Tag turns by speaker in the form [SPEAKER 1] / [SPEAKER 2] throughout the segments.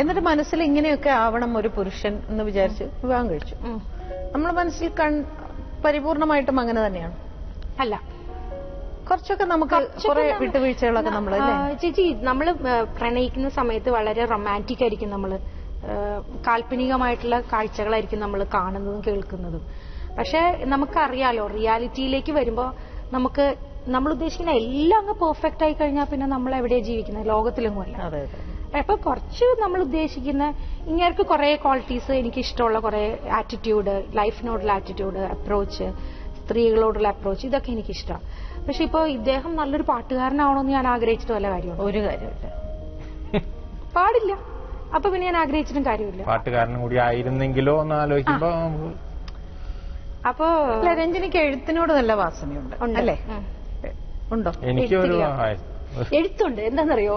[SPEAKER 1] എന്നിട്ട് മനസ്സിൽ ഇങ്ങനെയൊക്കെ ആവണം ഒരു പുരുഷൻ എന്ന് വിചാരിച്ച് വിവാഹം കഴിച്ചു. നമ്മളെ മനസ്സിൽ പരിപൂർണമായിട്ടും അങ്ങനെ തന്നെയാണ്?
[SPEAKER 2] അല്ല,
[SPEAKER 1] കുറച്ചൊക്കെ നമുക്ക് കുറെ വിട്ടുവീഴ്ചകളൊക്കെ നമ്മൾ.
[SPEAKER 2] ചേച്ചി, നമ്മൾ പ്രണയിക്കുന്ന സമയത്ത് വളരെ റൊമാൻറ്റിക് ആയിരിക്കും, നമ്മള് കാൽപ്പനികമായിട്ടുള്ള കാഴ്ചകളായിരിക്കും നമ്മൾ കാണുന്നതും കേൾക്കുന്നതും. പക്ഷെ നമുക്കറിയാലോ, റിയാലിറ്റിയിലേക്ക് വരുമ്പോ നമ്മൾ ഉദ്ദേശിക്കുന്ന എല്ലാം അങ്ങ് പെർഫെക്റ്റ് ആയി കഴിഞ്ഞാൽ പിന്നെ നമ്മൾ എവിടെയാ ജീവിക്കുന്നത്? ലോകത്തിലൊന്നും അല്ല. അപ്പൊ കുറച്ച് നമ്മൾ ഉദ്ദേശിക്കുന്ന ഇങ്ങേർക്ക് കുറെ ക്വാളിറ്റീസ്, എനിക്ക് ഇഷ്ടമുള്ള കുറെ ആറ്റിറ്റ്യൂഡ്, ലൈഫിനോടുള്ള ആറ്റിറ്റ്യൂഡ്, അപ്രോച്ച്, സ്ത്രീകളോടുള്ള അപ്രോച്ച്, ഇതൊക്കെ എനിക്കിഷ്ടമാണ്. പക്ഷെ ഇപ്പൊ ഇദ്ദേഹം നല്ലൊരു പാട്ടുകാരനാവണമെന്ന് ഞാൻ ആഗ്രഹിച്ചിട്ട് വല്ല കാര്യമുണ്ടോ?
[SPEAKER 1] ഒരു കാര്യമില്ല,
[SPEAKER 2] പാടില്ല. അപ്പൊ പിന്നെ ഞാൻ ആഗ്രഹിച്ചിട്ടും കാര്യമില്ല.
[SPEAKER 3] പാട്ടുകാരനും കൂടി ആയിരുന്നെങ്കിലോ എന്ന് ആലോചിക്കുമ്പോ
[SPEAKER 2] അപ്പൊ
[SPEAKER 1] രഞ്ജനിക്ക് എഴുത്തിനോട് നല്ല വാസനയുണ്ട് അല്ലേ? ഉണ്ടോ?
[SPEAKER 3] എനിക്കൊരു
[SPEAKER 2] എഴുത്തുണ്ട്. എന്താണെന്നറിയോ,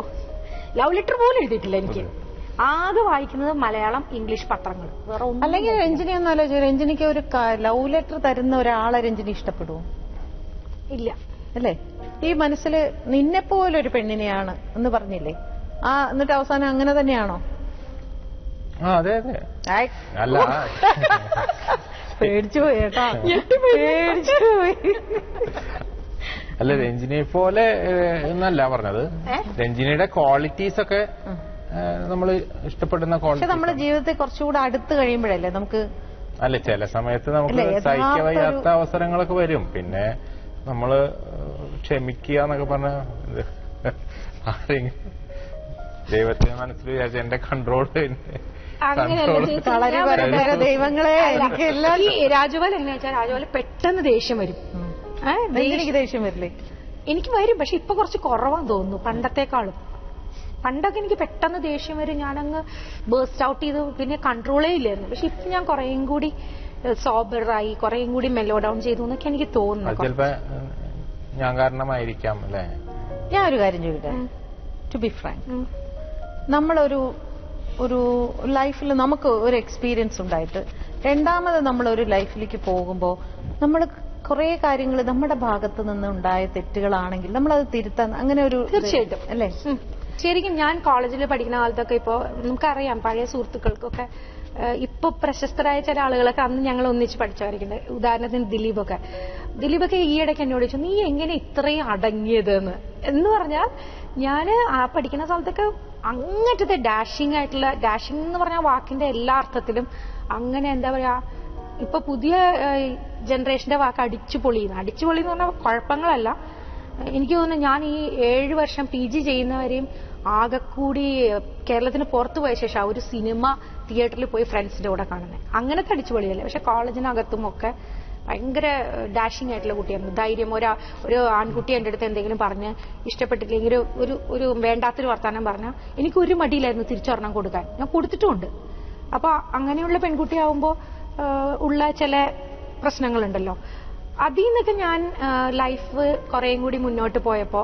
[SPEAKER 2] ലവ് ലെറ്റർ പോലും എഴുതിയിട്ടില്ല എനിക്ക്. ആകെ വായിക്കുന്നത് മലയാളം, ഇംഗ്ലീഷ് പത്രങ്ങൾ.
[SPEAKER 1] അല്ലെങ്കിൽ രഞ്ജനി ഒന്ന് ആലോചിച്ചു, രഞ്ജനിക്ക് ഒരു ലവ് ലെറ്റർ തരുന്ന ഒരാളെ രഞ്ജനി ഇഷ്ടപ്പെടുവോ?
[SPEAKER 2] ഇല്ല
[SPEAKER 1] അല്ലേ? ഈ മനസ്സിൽ നിന്നെപ്പോലൊരു പെണ്ണിനെയാണ് എന്ന് പറഞ്ഞില്ലേ, എന്നിട്ട് അവസാനം അങ്ങനെ തന്നെയാണോ?
[SPEAKER 3] അതെ അതെ. അല്ല,
[SPEAKER 1] പേടിച്ചു പോയി കേട്ടാ, പേടിച്ചു പോയി.
[SPEAKER 3] അല്ല, രഞ്ജിനിയെ പോലെ എന്നല്ല പറഞ്ഞത്. രഞ്ജിനിയുടെ ക്വാളിറ്റീസ് ഒക്കെ നമ്മൾ ഇഷ്ടപ്പെടുന്ന ക്വാളിറ്റി
[SPEAKER 1] നമ്മുടെ ജീവിതത്തെ കുറച്ചുകൂടെ അടുത്ത് കഴിയുമ്പോഴല്ലേ നമുക്ക്.
[SPEAKER 3] അല്ല, ചില സമയത്ത് നമുക്ക് സഹിക്കാൻ വയ്യാത്ത അവസരങ്ങളൊക്കെ വരും. പിന്നെ നമ്മള് ക്ഷമിക്കുക എന്നൊക്കെ പറഞ്ഞ ആരെങ്കിലും ദൈവത്തെ മനസ്സിൽ വിചാരിച്ച എന്റെ കൺട്രോൾ
[SPEAKER 1] ദൈവങ്ങളെ
[SPEAKER 2] രാജുവാൽ എങ്ങനെയാ വെച്ചാൽ, രാജുവാൽ പെട്ടെന്ന് ദേഷ്യം വരും.
[SPEAKER 1] എനിക്ക് ദേഷ്യം വരില്ലേ?
[SPEAKER 2] എനിക്ക് വരും, പക്ഷെ ഇപ്പൊ കുറച്ച് കുറവാന്ന് തോന്നുന്നു പണ്ടത്തെക്കാളും. പണ്ടൊക്കെ എനിക്ക് പെട്ടെന്ന് ദേഷ്യം വരും, ഞാനങ്ങ് ബേസ്റ്റ് ഔട്ട് ചെയ്ത് പിന്നെ കൺട്രോളേ ഇല്ലായിരുന്നു. പക്ഷെ ഇപ്പൊ ഞാൻ കുറേയും കൂടി സോബറായി, കുറേയും കൂടി മെല്ലോ ഡൗൺ ചെയ്തു എന്നൊക്കെ എനിക്ക് തോന്നുന്നു.
[SPEAKER 3] ചിലപ്പോ ഞാൻ കാരണമായിരിക്കാം അല്ലേ?
[SPEAKER 1] ഞാൻ ഒരു കാര്യം ചോദിക്കട്ടെ, ടു ബി ഫ്രാങ്ക്, നമ്മളൊരു ലൈഫിൽ നമുക്ക് ഒരു എക്സ്പീരിയൻസ് ഉണ്ടായിട്ട് രണ്ടാമത് നമ്മളൊരു ലൈഫിലേക്ക് പോകുമ്പോൾ നമ്മൾ കുറെ കാര്യങ്ങൾ നമ്മുടെ ഭാഗത്ത് നിന്ന് ഉണ്ടായ തെറ്റുകളാണെങ്കിൽ നമ്മളത് തിരുത്താൻ അങ്ങനെ ഒരു
[SPEAKER 2] തീർച്ചയായിട്ടും
[SPEAKER 1] അല്ലേ?
[SPEAKER 2] ശരിക്കും ഞാൻ കോളേജിൽ പഠിക്കുന്ന കാലത്തൊക്കെ ഇപ്പോ നമുക്കറിയാം, പഴയ സുഹൃത്തുക്കൾക്കൊക്കെ ഇപ്പൊ പ്രശസ്തരായ ചില ആളുകളൊക്കെ അന്ന് ഞങ്ങൾ ഒന്നിച്ച് പഠിച്ചവരൊക്കെ. ഉദാഹരണത്തിന് ദിലീപൊക്കെ ഈയിടയ്ക്ക് എന്നോട് ചോദിച്ചു, നീ എങ്ങനെ ഇത്രയും അടങ്ങിയത് എന്ന് പറഞ്ഞാൽ, ഞാന് ആ പഠിക്കുന്ന സ്ഥലത്തൊക്കെ അങ്ങനത്തെ ഡാഷിംഗ് ആയിട്ടുള്ള, ഡാഷിംഗ് എന്ന് പറഞ്ഞ വാക്കിന്റെ എല്ലാ അർത്ഥത്തിലും അങ്ങനെ എന്താ പറയാ, ഇപ്പൊ പുതിയ ജനറേഷന്റെ വാക്ക് അടിച്ചുപൊളി എന്ന് പറഞ്ഞാൽ കുഴപ്പങ്ങളല്ല. എനിക്ക് തോന്നുന്നു ഞാൻ ഈ 7 വർഷം PG ചെയ്യുന്നവരെയും ആകെക്കൂടി കേരളത്തിന് പുറത്തു പോയ ശേഷം ഒരു സിനിമ തിയേറ്ററിൽ പോയി ഫ്രണ്ട്സിന്റെ കൂടെ കാണുന്നത്. അങ്ങനത്തെ അടിച്ചുപൊളിയല്ലേ. പക്ഷെ കോളേജിനകത്തും ഒക്കെ ഭയങ്കര ഡാഷിംഗ് ആയിട്ടുള്ള കുട്ടിയായിരുന്നു. ധൈര്യം. ഒരു ആൺകുട്ടി എന്റെ അടുത്ത് എന്തെങ്കിലും പറഞ്ഞ് ഇഷ്ടപ്പെട്ടില്ലെങ്കിൽ ഒരു വേണ്ടാത്തൊരു വർത്താനം പറഞ്ഞാൽ എനിക്ക് ഒരു മടിയിലായിരുന്നു തിരിച്ചൊരെണ്ണം കൊടുക്കാൻ. ഞാൻ കൊടുത്തിട്ടുമുണ്ട്. അപ്പൊ അങ്ങനെയുള്ള പെൺകുട്ടിയാവുമ്പോ ഉള്ള ചില പ്രശ്നങ്ങളുണ്ടല്ലോ, അതിൽ നിന്നൊക്കെ ഞാൻ ലൈഫ് കുറേയും കൂടി മുന്നോട്ട് പോയപ്പോ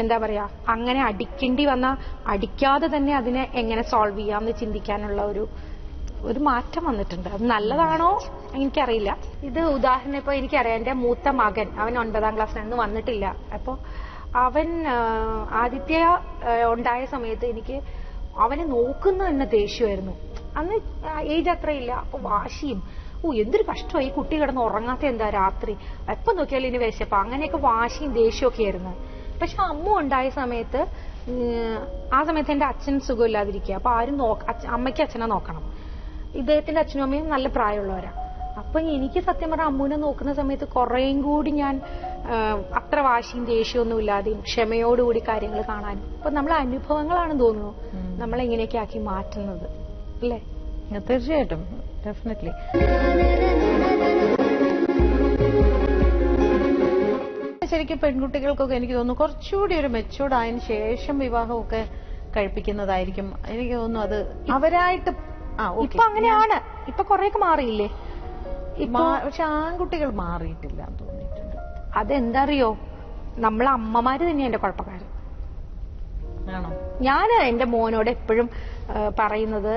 [SPEAKER 2] എന്താ പറയാ, അങ്ങനെ അടിക്കേണ്ടി വന്ന അടിക്കാതെ തന്നെ അതിനെ എങ്ങനെ സോൾവ് ചെയ്യാമെന്ന് ചിന്തിക്കാനുള്ള ഒരു മാറ്റം വന്നിട്ടുണ്ട്. അത് നല്ലതാണോ എനിക്കറിയില്ല. ഇത് ഉദാഹരണം ഇപ്പൊ എനിക്കറിയാം, എന്റെ മൂത്ത മകൻ, അവൻ 9ാം ക്ലാസ്സിലൊന്നും വന്നിട്ടില്ല. അപ്പൊ അവൻ ആദിത്യ ഉണ്ടായ സമയത്ത് എനിക്ക് അവനെ നോക്കുന്ന തന്നെ ദേഷ്യമായിരുന്നു. അന്ന് ഏജ് അത്രയില്ല. അപ്പൊ വാശിയും, എന്തൊരു കഷ്ടമായി ഈ കുട്ടി കിടന്ന് ഉറങ്ങാത്ത എന്താ രാത്രി, എപ്പൊ നോക്കിയാലും ഇനി വിശപ്പ, അങ്ങനെയൊക്കെ വാശിയും ദേഷ്യമൊക്കെ ആയിരുന്നു. പക്ഷെ അമ്മ ഉണ്ടായ സമയത്ത്, ആ സമയത്ത് എന്റെ അച്ഛൻ സുഖമില്ലാതിരിക്കുക. അപ്പൊ ആരും അമ്മയ്ക്ക് അച്ഛനെ നോക്കണം. ഇദ്ദേഹത്തിന്റെ അച്ഛനും അമ്മയും നല്ല പ്രായമുള്ളവരാ. അപ്പൊ എനിക്ക് സത്യം പറഞ്ഞാൽ അമ്മൂനെ നോക്കുന്ന സമയത്ത് കുറേയും കൂടി ഞാൻ അത്ര വാശിയും ദേഷ്യമൊന്നും ഇല്ലാതെയും ക്ഷമയോടുകൂടി കാര്യങ്ങൾ കാണാനും. അപ്പൊ നമ്മളെ അനുഭവങ്ങളാണെന്ന് തോന്നുന്നു നമ്മളെങ്ങനെയൊക്കെ ആക്കി മാറ്റുന്നത് അല്ലേ?
[SPEAKER 1] തീർച്ചയായിട്ടും, ഡെഫിനറ്റ്ലി. ശരിക്കും പെൺകുട്ടികൾക്കൊക്കെ എനിക്ക് തോന്നുന്നു കുറച്ചുകൂടി ഒരു മെച്ചൂർഡ് ആയതിനു ശേഷം വിവാഹമൊക്കെ കഴിപ്പിക്കുന്നതായിരിക്കും എനിക്ക് തോന്നുന്നു. അത് അവരായിട്ട്
[SPEAKER 2] ഇപ്പൊ അങ്ങനെയാണ്. ഇപ്പൊ കുറെയൊക്കെ മാറിയില്ലേ?
[SPEAKER 1] പക്ഷെ ആൺകുട്ടികൾ മാറിയിട്ടില്ല എന്ന് തോന്നിയിട്ടുണ്ട്.
[SPEAKER 2] അതെന്താ അറിയോ, നമ്മളെ അമ്മമാര് തന്നെയാ എന്റെ കുഴപ്പക്കാര്.
[SPEAKER 1] ആണോ?
[SPEAKER 2] ഞാൻ എന്റെ മോനോട് എപ്പോഴും പറയുന്നത്,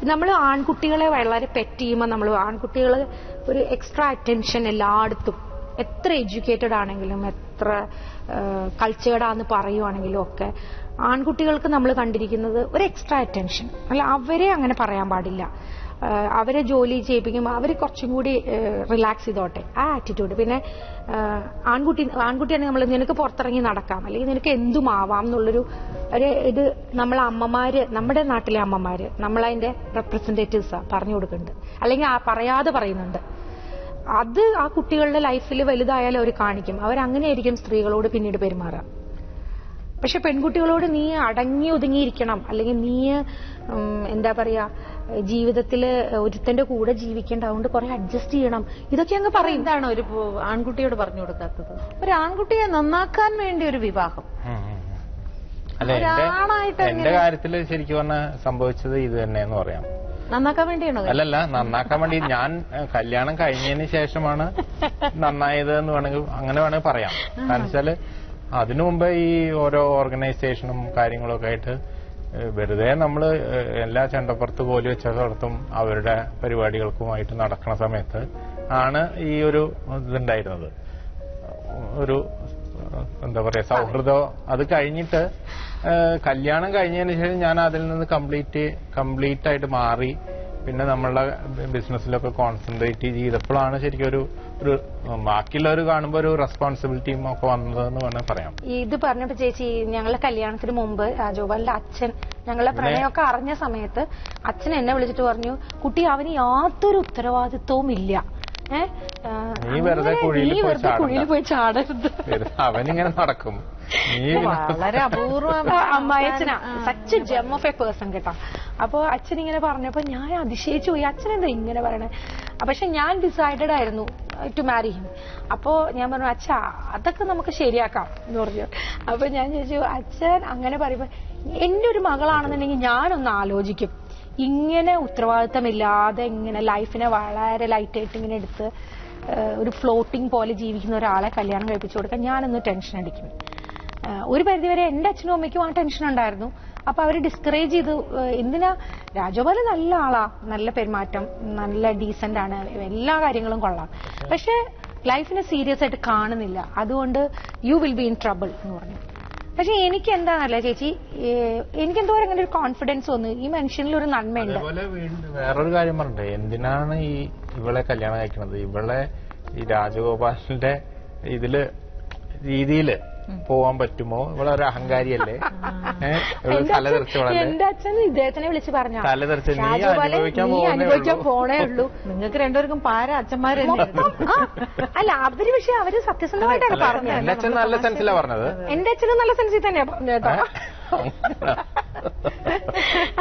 [SPEAKER 2] നമ്മള് ആൺകുട്ടികളെ വളരെ പെറ്റ് ചെയ്യുമ്പോൾ നമ്മൾ ആൺകുട്ടികള് ഒരു എക്സ്ട്രാ അറ്റൻഷൻ എല്ലായിടത്തും എത്ര എഡ്യൂക്കേറ്റഡ് ആണെങ്കിലും എത്ര കൾച്ചേർഡാന്ന് പറയുവാണെങ്കിലും ഒക്കെ ആൺകുട്ടികൾക്ക് നമ്മൾ കണ്ടിരിക്കുന്നത് ഒരു എക്സ്ട്രാ അറ്റൻഷൻ. അല്ല, അവരെ അങ്ങനെ പറയാൻ പാടില്ല. അവരെ ജോലി ചെയ്യിപ്പിക്കുമ്പോൾ അവർ കുറച്ചും കൂടി റിലാക്സ് ചെയ്തോട്ടെ, ആ ആറ്റിറ്റ്യൂഡ്. പിന്നെ ആൺകുട്ടിയാണെങ്കിൽ നമ്മൾ നിനക്ക് പുറത്തിറങ്ങി നടക്കാം, അല്ലെങ്കിൽ നിനക്ക് എന്തുമാവാം എന്നുള്ളൊരു ഇത് നമ്മളെ അമ്മമാര്, നമ്മുടെ നാട്ടിലെ അമ്മമാര്, നമ്മളതിന്റെ റെപ്രസെന്റേറ്റീവ്സാ പറഞ്ഞു കൊടുക്കുന്നുണ്ട്, അല്ലെങ്കിൽ പറയാതെ പറയുന്നുണ്ട്. അത് ആ കുട്ടികളുടെ ലൈഫിൽ വലുതായാലും അവർ കാണിക്കും. അവരങ്ങനെയായിരിക്കും സ്ത്രീകളോട് പിന്നീട് പെരുമാറുക. പക്ഷെ പെൺകുട്ടികളോട് നീ അടങ്ങി ഒതുങ്ങിയിരിക്കണം, അല്ലെങ്കിൽ നീ എന്താ പറയാ ജീവിതത്തില് ഒരുത്തന്റെ കൂടെ ജീവിക്കേണ്ടതുകൊണ്ട് കുറെ അഡ്ജസ്റ്റ് ചെയ്യണം, ഇതൊക്കെ അങ്ങ് പറയും.
[SPEAKER 1] എന്താണ് ഒരു ആൺകുട്ടിയോട് പറഞ്ഞു കൊടുക്കാത്തത്? ഒരു ആൺകുട്ടിയെ നന്നാക്കാൻ വേണ്ടി ഒരു വിവാഹം.
[SPEAKER 3] അല്ല, എന്റെ കാര്യത്തില് ശരിക്കും പറഞ്ഞാൽ സംഭവിച്ചത് ഇത് തന്നെയെന്ന് പറയാം.
[SPEAKER 1] നന്നാക്കാൻ വേണ്ടിയാണോ?
[SPEAKER 3] അല്ലല്ല, നന്നാക്കാൻ വേണ്ടി ഞാൻ കല്യാണം കഴിഞ്ഞതിന് ശേഷമാണ് നന്നായത് എന്ന് വേണമെങ്കിൽ അങ്ങനെ വേണമെങ്കിൽ പറയാം. കാരണം വെച്ചാല് അതിനു മുമ്പ് ഈ ഓരോ ഓർഗനൈസേഷനും കാര്യങ്ങളൊക്കെ ആയിട്ട് വെറുതെ നമ്മള് എല്ലാ ചെണ്ടപ്പുറത്ത് കോലി വെച്ചിടത്തും അവരുടെ പരിപാടികൾക്കുമായിട്ട് നടക്കുന്ന സമയത്ത് ആണ് ഈ ഒരു ഇതുണ്ടായിരുന്നത്, ഒരു എന്താ പറയാ സൗഹൃദം. അത് കഴിഞ്ഞിട്ട് കല്യാണം കഴിഞ്ഞതിന് ശേഷം ഞാൻ അതിൽ നിന്ന് കംപ്ലീറ്റ് ആയിട്ട് മാറി. പിന്നെ നമ്മളുടെ ബിസിനസ്സിലൊക്കെ കോൺസെൻട്രേറ്റ് ചെയ്തപ്പോഴാണ് ശരിക്കും ഒരു ബാക്കിയുള്ളവർ കാണുമ്പോൾ ഒരു റെസ്പോൺസിബിലിറ്റിയും ഒക്കെ വന്നതെന്ന് വേണമെങ്കിൽ പറയാം.
[SPEAKER 2] ഇത് പറഞ്ഞപ്പോ ചേച്ചി, ഞങ്ങളുടെ കല്യാണത്തിന് മുമ്പ് രാജഗോപാലിന്റെ അച്ഛൻ ഞങ്ങളുടെ പ്രണയമൊക്കെ അറിഞ്ഞ സമയത്ത് അച്ഛൻ എന്നെ വിളിച്ചിട്ട് പറഞ്ഞു, കുട്ടി അവന് യാതൊരു ഉത്തരവാദിത്വവും ഇല്ല,
[SPEAKER 3] നീ വെറുതെ
[SPEAKER 2] കുഴിയിൽ പോയി ചാടരുത്,
[SPEAKER 3] അവനിങ്ങനെ നടക്കും.
[SPEAKER 1] വളരെ അപൂർവം
[SPEAKER 2] അമ്മായച്ചനാ, such gem of a person കേട്ടോ. അപ്പൊ അച്ഛൻ ഇങ്ങനെ പറഞ്ഞപ്പോ ഞാൻ അതിശയിച്ചു പോയി, അച്ഛൻ എന്താ ഇങ്ങനെ പറയണേ. പക്ഷെ ഞാൻ ഡിസൈഡഡ് ആയിരുന്നു ടു മാരി ഹിം. അപ്പോ ഞാൻ പറഞ്ഞു, അച്ഛാ അതൊക്കെ നമുക്ക് ശരിയാക്കാം എന്ന് പറഞ്ഞു. അപ്പൊ ഞാൻ ചോദിച്ചു, അച്ഛൻ അങ്ങനെ പറയുമ്പോ എന്റെ ഒരു മകളാണെന്നുണ്ടെങ്കിൽ ഞാനൊന്ന് ആലോചിക്കും, ഇങ്ങനെ ഉത്തരവാദിത്തമില്ലാതെ ഇങ്ങനെ ലൈഫിനെ വളരെ ലൈറ്റായിട്ട് ഇങ്ങനെ എടുത്ത് ഒരു ഫ്ലോട്ടിംഗ് പോലെ ജീവിക്കുന്ന ഒരാളെ കല്യാണം കഴിപ്പിച്ചു കൊടുക്കാൻ ഞാനൊന്ന് ടെൻഷൻ അടിക്കും. ഒരു പരിധിവരെ എന്റെ അച്ഛനും അമ്മയ്ക്കും ആ ടെൻഷൻ ഉണ്ടായിരുന്നു. അപ്പൊ അവര് ഡിസ്കറേജ് ചെയ്തു. എന്തിനാ, രാജഗോപാൽ നല്ല ആളാ, നല്ല പെരുമാറ്റം, നല്ല ഡീസന്റ് ആണ്, എല്ലാ കാര്യങ്ങളും കൊള്ളാം, പക്ഷെ ലൈഫിനെ സീരിയസ് ആയിട്ട് കാണുന്നില്ല, അതുകൊണ്ട് you will be in trouble എന്ന് പറഞ്ഞു. പക്ഷെ എനിക്ക് എന്താണല്ലേ ചേച്ചി, എനിക്കെന്തോ അങ്ങനെ ഒരു കോൺഫിഡൻസ് വന്നു, ഈ മനുഷ്യനിൽ ഒരു നന്മയുണ്ട്.
[SPEAKER 3] വേറൊരു കാര്യം പറഞ്ഞേ, എന്തിനാണ് ഇവളെ കല്യാണം കഴിക്കുന്നത്? ഇവളെ ഈ രാജഗോപാലിന്റെ രീതിയില് പോവാൻ പറ്റുമോ? ഇവിടെ ഒരു അഹങ്കാരിയല്ലേ, തലതെറിച്ചോളല്ലേ?
[SPEAKER 2] എന്റെ അച്ഛൻ ഇദ്ദേഹത്തിനെ വിളിച്ച് പറഞ്ഞു,
[SPEAKER 3] തലതെറിച്ച് നീ
[SPEAKER 2] അനുഭവിക്കാൻ പോണേ ഉള്ളൂ.
[SPEAKER 1] നിങ്ങൾക്ക് രണ്ടുപേർക്കും അച്ഛന്മാരെ
[SPEAKER 2] അല്ല, അവര് പക്ഷെ അവര് സത്യസന്ധമായിട്ടാണ് പറഞ്ഞത്.
[SPEAKER 3] എന്റെ അച്ഛൻ നല്ല സെൻസിലാണ് പറഞ്ഞത്.
[SPEAKER 2] എന്റെ അച്ഛനും നല്ല സെൻസിൽ തന്നെയാ പറഞ്ഞു കേട്ടോ.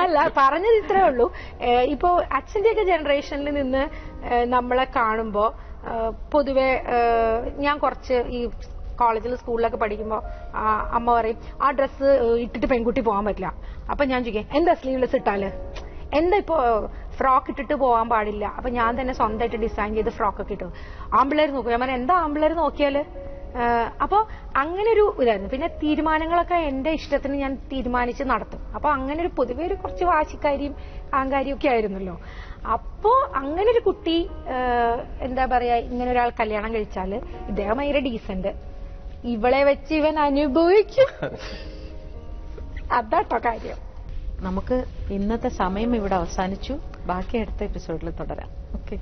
[SPEAKER 2] അല്ല, പറഞ്ഞത് ഇത്രേ ഉള്ളൂ. ഇപ്പോ അച്ഛന്റെയൊക്കെ ജനറേഷനിൽ നിന്ന് നമ്മളെ കാണുമ്പോ പൊതുവെ ഞാൻ കുറച്ച് ഈ കോളേജിൽ സ്കൂളിലൊക്കെ പഠിക്കുമ്പോ അമ്മ പറയും, ആ ഡ്രസ്സ് ഇട്ടിട്ട് പെൺകുട്ടി പോകാൻ പറ്റില്ല. അപ്പൊ ഞാൻ ചോദിക്കാം, എന്താ സ്ലീവ്ലെസ് ഇട്ടാല്, എന്താ ഇപ്പോ ഫ്രോക്ക് ഇട്ടിട്ട് പോകാൻ പാടില്ല? അപ്പൊ ഞാൻ തന്നെ സ്വന്തമായിട്ട് ഡിസൈൻ ചെയ്ത് ഫ്രോക്കൊക്കെ ഇട്ടു. ആമ്പിള്ളേർ നോക്കും. ഞാൻ പറഞ്ഞ എന്താ ആമ്പിള്ളേർ നോക്കിയാല്? അപ്പൊ അങ്ങനെ ഒരു ഇതായിരുന്നു. പിന്നെ തീരുമാനങ്ങളൊക്കെ എന്റെ ഇഷ്ടത്തിന് ഞാൻ തീരുമാനിച്ച് നടത്തും. അപ്പൊ അങ്ങനെ ഒരു പൊതുവെ ഒരു കുറച്ച് വാശിക്കാരിയും അഹങ്കാരിയും ഒക്കെ ആയിരുന്നല്ലോ. അപ്പോ അങ്ങനെ ഒരു കുട്ടി എന്താ പറയാ, ഇങ്ങനെ ഒരാൾ കല്യാണം കഴിച്ചാല് ഇദ്ദേഹം ഭയങ്കര ഡീസന്റ്, ഇവളെ വെച്ച് ഇവൻ അനുഭവിക്കും. അതാട്ടോ കാര്യം.
[SPEAKER 1] നമുക്ക് ഇന്നത്തെ സമയം ഇവിടെ അവസാനിച്ചു. ബാക്കി അടുത്ത എപ്പിസോഡിൽ തുടരാം. ഓക്കെ.